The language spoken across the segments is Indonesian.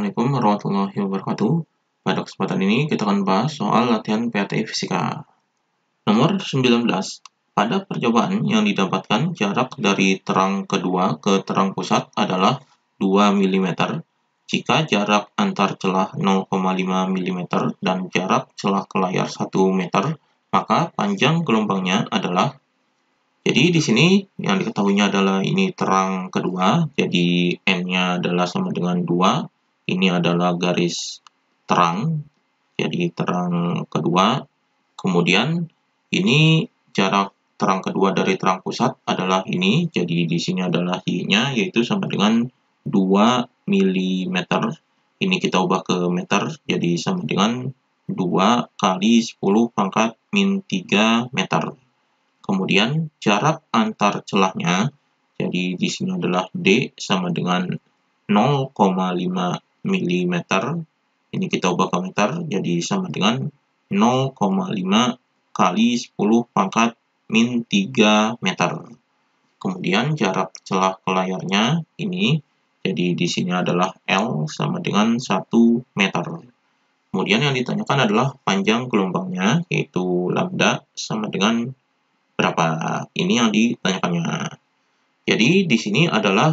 Assalamualaikum warahmatullahi wabarakatuh. Pada kesempatan ini kita akan bahas soal latihan PAT Fisika. Nomor 19. Pada percobaan yang didapatkan jarak dari terang kedua ke terang pusat adalah 2 mm jika jarak antar celah 0,5 mm dan jarak celah ke layar 1 meter, maka panjang gelombangnya adalah. Jadi di sini yang diketahuinya adalah ini terang kedua, jadi N-nya adalah sama dengan 2. Ini adalah garis terang, jadi terang kedua. Kemudian ini jarak terang kedua dari terang pusat adalah ini, jadi di sini adalah Y-nya, yaitu sama dengan 2 mm. Ini kita ubah ke meter, jadi sama dengan 2 kali 10 pangkat min 3 meter. Kemudian jarak antar celahnya, jadi di sini adalah D sama dengan 0,5 mm. Ini kita ubah ke meter, jadi sama dengan 0,5 kali 10 pangkat min 3 meter. Kemudian jarak celah ke layarnya ini, jadi di sini adalah L sama dengan 1 meter. Kemudian yang ditanyakan adalah panjang gelombangnya, yaitu lambda sama dengan berapa. Ini yang ditanyakannya. Jadi di sini adalah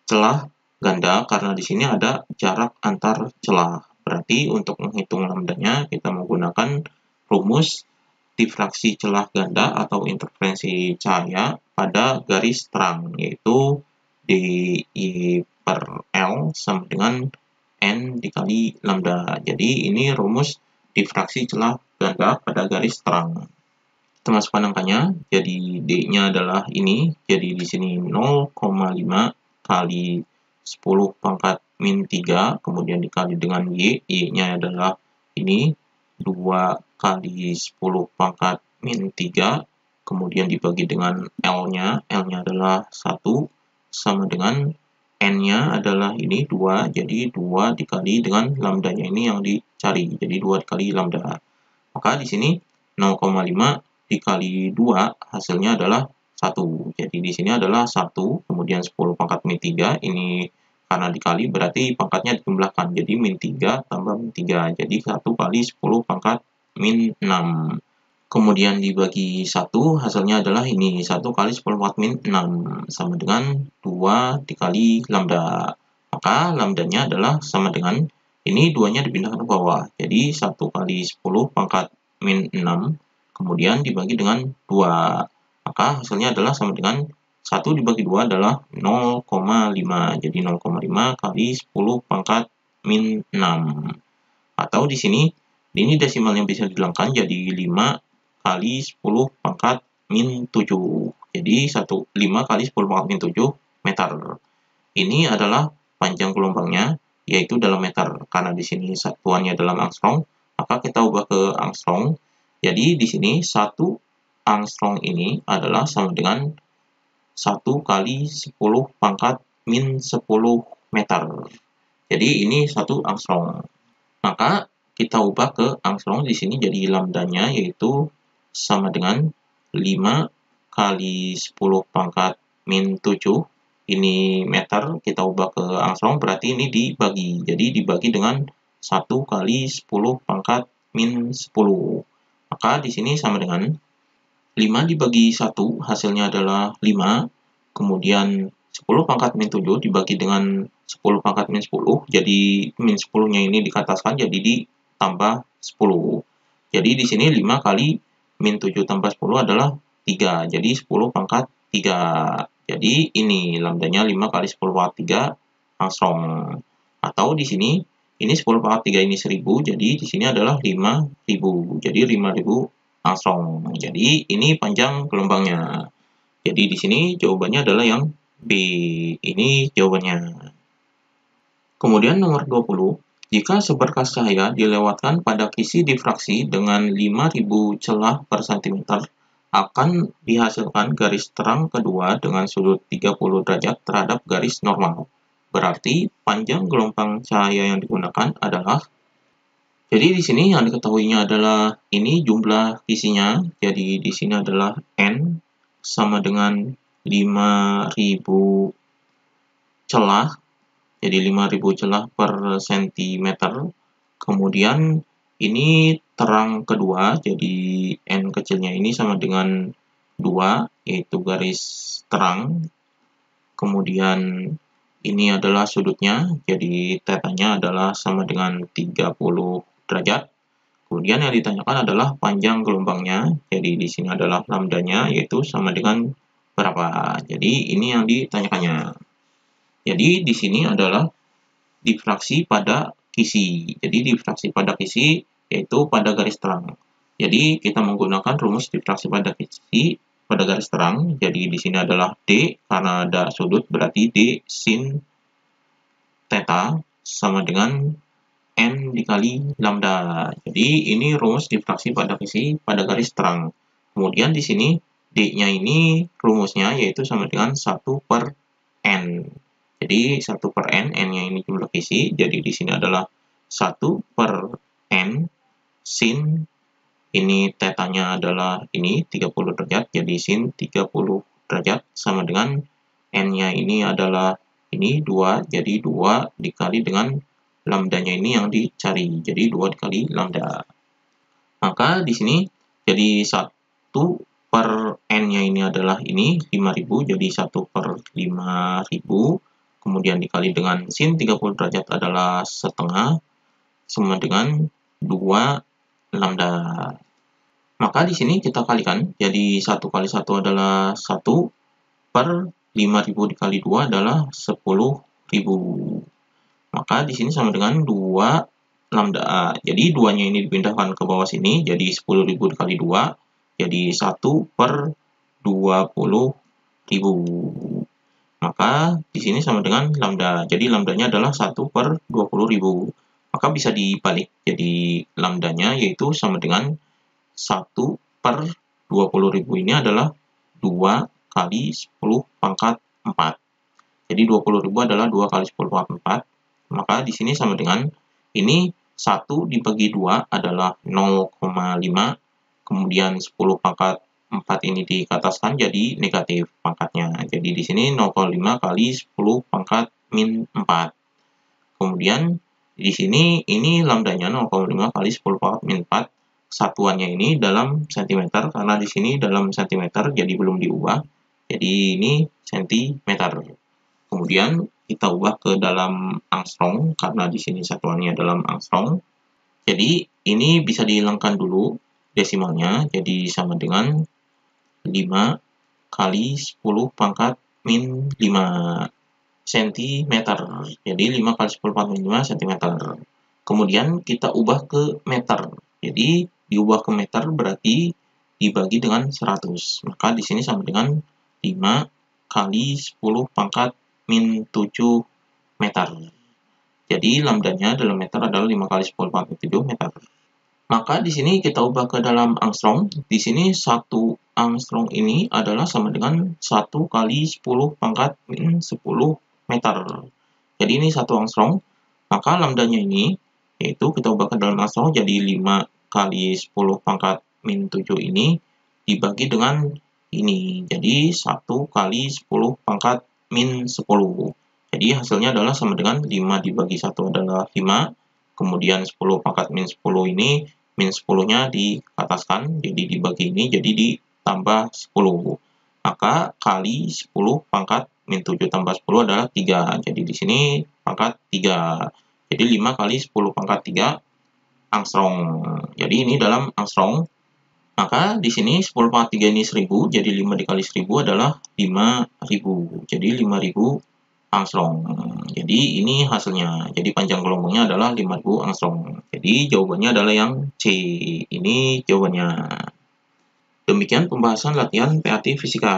celah ganda karena di sini ada jarak antar celah. Berarti untuk menghitung lambdanya kita menggunakan rumus difraksi celah ganda atau interferensi cahaya pada garis terang, yaitu DY per L sama dengan N dikali lambda. Jadi ini rumus difraksi celah ganda pada garis terang. Kita masukkan angkanya, jadi D-nya adalah ini, jadi di sini 0,5 kali 10 pangkat min 3, kemudian dikali dengan Y-nya adalah ini, 2 kali 10 pangkat min 3, kemudian dibagi dengan L-nya adalah 1, sama dengan N-nya adalah ini, 2, jadi 2 dikali dengan lambdanya ini yang dicari, jadi 2 dikali lambda. Maka di sini 0,5 dikali 2 hasilnya adalah 1. Jadi di sini adalah 1, kemudian 10 pangkat min 3, ini karena dikali berarti pangkatnya dijumlahkan. Jadi min 3 tambah min 3, jadi 1 kali 10 pangkat min 6. Kemudian dibagi 1, hasilnya adalah ini, 1 kali 10 pangkat min 6, sama dengan 2 dikali lambda. Maka lambdanya adalah sama dengan, ini 2-nya dipindahkan ke bawah, jadi 1 kali 10 pangkat min 6, kemudian dibagi dengan 2. Maka hasilnya adalah sama dengan 1 dibagi 2 adalah 0,5. Jadi 0,5 kali 10 pangkat min 6. Atau di sini, ini desimal yang bisa dihilangkan jadi 5 kali 10 pangkat min 7. Jadi 5 kali 10 pangkat min 7 meter. Ini adalah panjang gelombangnya, yaitu dalam meter. Karena di sini satuannya dalam angstrom, maka kita ubah ke angstrom. Jadi di sini 1 angstrom ini adalah sama dengan 1 kali 10 pangkat min 10 meter. Jadi ini 1 angstrom. Maka kita ubah ke angstrom, di sini jadi lambdanya yaitu sama dengan 5 kali 10 pangkat min 7. Ini meter, kita ubah ke angstrom, berarti ini dibagi. Jadi dibagi dengan 1 kali 10 pangkat min 10. Maka di sini sama dengan 5 dibagi 1, hasilnya adalah 5. Kemudian 10 pangkat min 7 dibagi dengan 10 pangkat min 10. Jadi min 10-nya ini dikataskan jadi ditambah 10. Jadi di sini 5 kali min 7 tambah 10 adalah 3. Jadi 10 pangkat 3. Jadi ini lambdanya 5 kali 10 pangkat 3 angstrom. Atau di sini ini 10 pangkat 3 ini 1000, jadi di sini adalah 5000. Jadi 5000 angstrom. Jadi ini panjang gelombangnya. Jadi di sini jawabannya adalah yang B. Ini jawabannya. Kemudian nomor 20. Jika seberkas cahaya dilewatkan pada kisi difraksi dengan 5000 celah per cm, akan dihasilkan garis terang kedua dengan sudut 30 derajat terhadap garis normal. Berarti panjang gelombang cahaya yang digunakan adalah. Jadi di sini yang diketahuinya adalah ini jumlah kisinya. Jadi di sini adalah N sama dengan 5000 celah. jadi 5000 celah per sentimeter. Kemudian ini terang kedua, jadi N kecilnya ini sama dengan 2, yaitu garis terang. Kemudian ini adalah sudutnya, jadi θ-nya adalah sama dengan 30 derajat. Kemudian yang ditanyakan adalah panjang gelombangnya, jadi di sini adalah lambdanya, yaitu sama dengan berapa. Jadi ini yang ditanyakannya. Jadi di sini adalah difraksi pada kisi. Jadi difraksi pada kisi yaitu pada garis terang. Jadi kita menggunakan rumus difraksi pada kisi pada garis terang. Jadi di sini adalah D, karena ada sudut berarti D sin theta sama dengan N dikali lambda. Jadi ini rumus difraksi pada kisi pada garis terang. Kemudian di sini D-nya ini rumusnya yaitu sama dengan 1 per N. Jadi 1 per N, N-nya ini jumlah kisi, jadi di sini adalah 1 per N sin, ini θ-nya adalah ini 30 derajat, jadi sin 30 derajat sama dengan N-nya ini adalah ini 2, jadi 2 dikali dengan lambdanya ini yang dicari, jadi 2 dikali lambda. Maka di sini jadi 1 per N-nya ini adalah ini 5000, jadi 1 per 5000. Kemudian dikali dengan sin 30 derajat adalah setengah, sama dengan 2 lambda. Maka di sini kita kalikan, jadi 1 kali 1 adalah 1, per 5000 dikali 2 adalah 10.000. Maka di sini sama dengan 2 lambda. Jadi 2-nya ini dipindahkan ke bawah sini, jadi 10.000 dikali 2, jadi 1 per 20.000. Maka di sini sama dengan lambda. Jadi lambdanya adalah 1 per 20.000. Maka bisa dibalik. Jadi lambdanya yaitu sama dengan 1 per 20.000 ini adalah 2 kali 10 pangkat 4. Jadi 20.000 adalah 2 kali 10 pangkat 4. Maka di sini sama dengan ini 1 dibagi 2 adalah 0,5. Kemudian 10 pangkat 4 ini dikataskan jadi negatif pangkatnya. Jadi di sini 0,5 kali 10 pangkat min 4. Kemudian di sini ini lambdanya 0,5 kali 10 pangkat min 4. Satuannya ini dalam sentimeter, karena di sini dalam sentimeter jadi belum diubah. Jadi ini sentimeter. Kemudian kita ubah ke dalam angstrom, karena di sini satuannya dalam angstrom. Jadi ini bisa dihilangkan dulu desimalnya, jadi sama dengan 5 kali 10 pangkat min 5 cm. Jadi 5 kali 10 pangkat min 5 cm. Kemudian kita ubah ke meter. Jadi diubah ke meter berarti dibagi dengan 100. Maka di sini sama dengan 5 kali 10 pangkat min 7 meter. Jadi lambdanya dalam meter adalah 5 kali 10 pangkat 7 meter. Maka di sini kita ubah ke dalam angstrom. Di sini 1 angstrom ini adalah sama dengan 1 kali 10 pangkat min 10 meter. Jadi ini 1 angstrom. Maka lambdanya ini, yaitu kita ubah ke dalam angstrom, jadi 5 kali 10 pangkat min 7 ini dibagi dengan ini. Jadi 1 kali 10 pangkat min 10. Jadi hasilnya adalah sama dengan 5 dibagi 1 adalah 5. Kemudian 10 pangkat min 10 ini, min 10-nya dikataskan, jadi dibagi ini, jadi ditambah 10. Maka kali 10 pangkat min 7 tambah 10 adalah 3. Jadi di sini pangkat 3. Jadi 5 kali 10 pangkat 3 angstrom. Jadi ini dalam angstrom. Maka di sini 10 pangkat 3 ini 1000, jadi 5 dikali 1000 adalah 5000. Jadi 5000 angstrom. Jadi ini hasilnya. Jadi panjang gelombangnya adalah 5000 angstrom. Jadi jawabannya adalah yang C. Ini jawabannya. Demikian pembahasan latihan PAT Fisika.